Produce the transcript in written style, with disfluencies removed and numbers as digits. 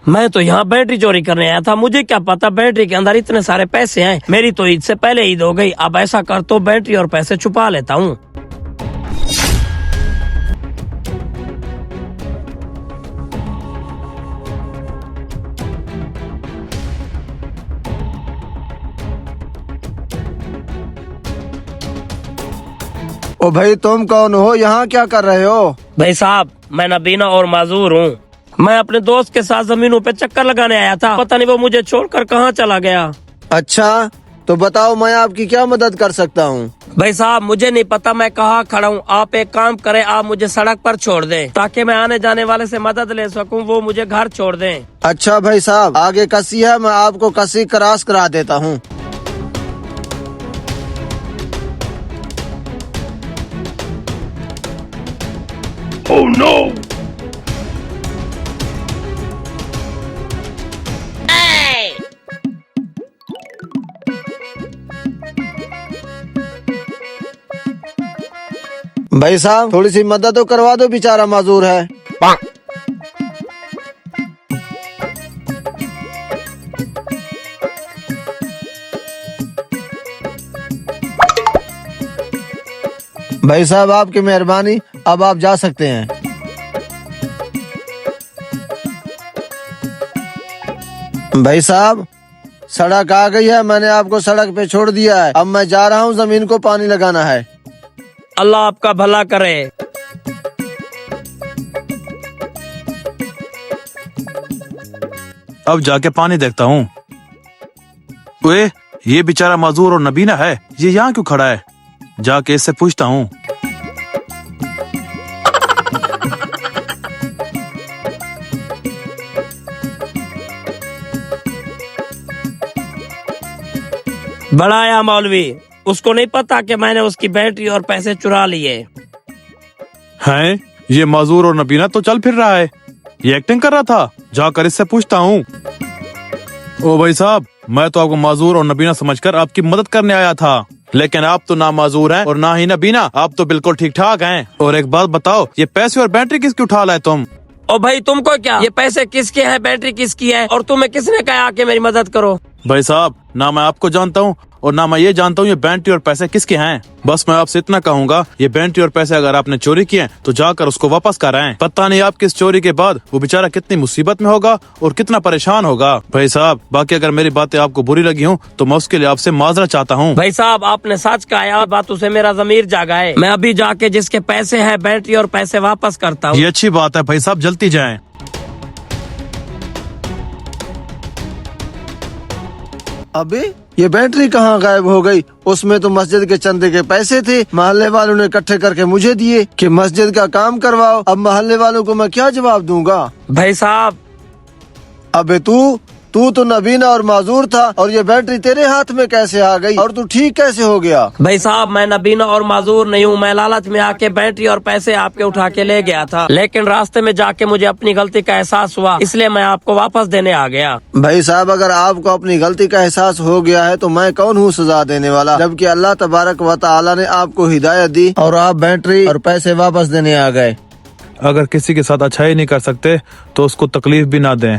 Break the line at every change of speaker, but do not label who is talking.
मैं तो यहाँ बैटरी चोरी करने आया था, मुझे क्या पता बैटरी के अंदर इतने सारे पैसे हैं। मेरी तो ईद से पहले ईद हो गई। अब ऐसा कर तो बैटरी और पैसे छुपा लेता हूँ।
ओ भाई, तुम कौन हो? यहाँ क्या कर रहे हो?
भाई साहब, मैं नबीना और माजूर हूँ। मैं अपने दोस्त के साथ जमीनों पे चक्कर लगाने आया था, पता नहीं वो मुझे छोड़कर कहाँ चला गया।
अच्छा, तो बताओ मैं आपकी क्या मदद कर सकता हूँ?
भाई साहब, मुझे नहीं पता मैं कहाँ खड़ा हूँ। आप एक काम करें, आप मुझे सड़क पर छोड़ दें ताकि मैं आने जाने वाले से मदद ले सकूँ, वो मुझे घर छोड़ दें।
अच्छा भाई साहब, आगे कसी है, मैं आपको कसी क्रॉस करा देता हूँ।
Oh no!
भाई साहब, थोड़ी सी मदद तो करवा दो, बेचारा माजूर है। भाई साहब, आपकी मेहरबानी, अब आप जा सकते हैं। भाई साहब, सड़क आ गई है, मैंने आपको सड़क पे छोड़ दिया है। अब मैं जा रहा हूँ, जमीन को पानी लगाना है।
अल्लाह आपका भला करे।
अब जाके पानी देखता हूँ। ओए, ये बेचारा मजदूर और नबीना है, ये यहाँ क्यों खड़ा है? जाके इससे पूछता हूँ।
बड़ा आया मौलवी, उसको नहीं पता कि मैंने उसकी बैटरी और पैसे चुरा लिए।
हैं? ये मजदूर और नबीना तो चल फिर रहा है, ये एक्टिंग कर रहा था। जाकर इससे पूछता हूँ। ओ भाई साहब, मैं तो आपको मजदूर और नबीना समझकर आपकी मदद करने आया था, लेकिन आप तो ना मजदूर हैं और ना ही नबीना, आप तो बिल्कुल ठीक ठाक हैं। और एक बात बताओ, ये पैसे और बैटरी किसकी उठा लाए तुम?
ओ भाई, तुमको क्या, ये पैसे किसके हैं, बैटरी किसकी है, और तुम्हें किसने कहा कि मेरी मदद करो?
भाई साहब, ना मैं आपको जानता हूँ और ना मैं ये जानता हूँ ये बैटरी और पैसे किसके हैं। बस मैं आपसे इतना कहूँगा, ये बैटरी और पैसे अगर आपने चोरी किए तो जाकर उसको वापस कराएं। पता नहीं आपकी इस चोरी के बाद वो बेचारा कितनी मुसीबत में होगा और कितना परेशान होगा। भाई साहब, बाकी अगर मेरी बातें आपको बुरी लगी हूँ तो मैं उसके लिए आपसे माजरा चाहता हूँ।
भाई साहब, आपने सच कहा, बातों से मेरा ज़मीर जागा है। मैं अभी जाके जिसके पैसे हैं, बैटरी और पैसे वापस करता हूँ।
ये अच्छी बात है भाई साहब, जल्दी जाएं।
अबे, ये बैटरी कहाँ गायब हो गई? उसमें तो मस्जिद के चंदे के पैसे थे, मोहल्ले वालों ने इकट्ठे करके मुझे दिए कि मस्जिद का काम करवाओ। अब मोहल्ले वालों को मैं क्या जवाब दूंगा?
भाई साहब,
अबे तू तो नबीना और माजूर था, और ये बैटरी तेरे हाथ में कैसे आ गई? और तू ठीक कैसे हो गया?
भाई साहब, मैं नबीना और माजूर नहीं हूँ। मैं लालच में आके बैटरी और पैसे आपके उठा के ले गया था, लेकिन रास्ते में जाके मुझे अपनी गलती का एहसास हुआ, इसलिए मैं आपको वापस देने आ गया।
भाई साहब, अगर आपको अपनी गलती का एहसास हो गया है तो मैं कौन हूँ सजा देने वाला, जबकि अल्लाह तबारक व तआला ने आपको हिदायत दी और आप बैटरी और पैसे वापस देने आ गए।
अगर किसी के साथ अच्छाई नहीं कर सकते तो उसको तकलीफ भी ना दें।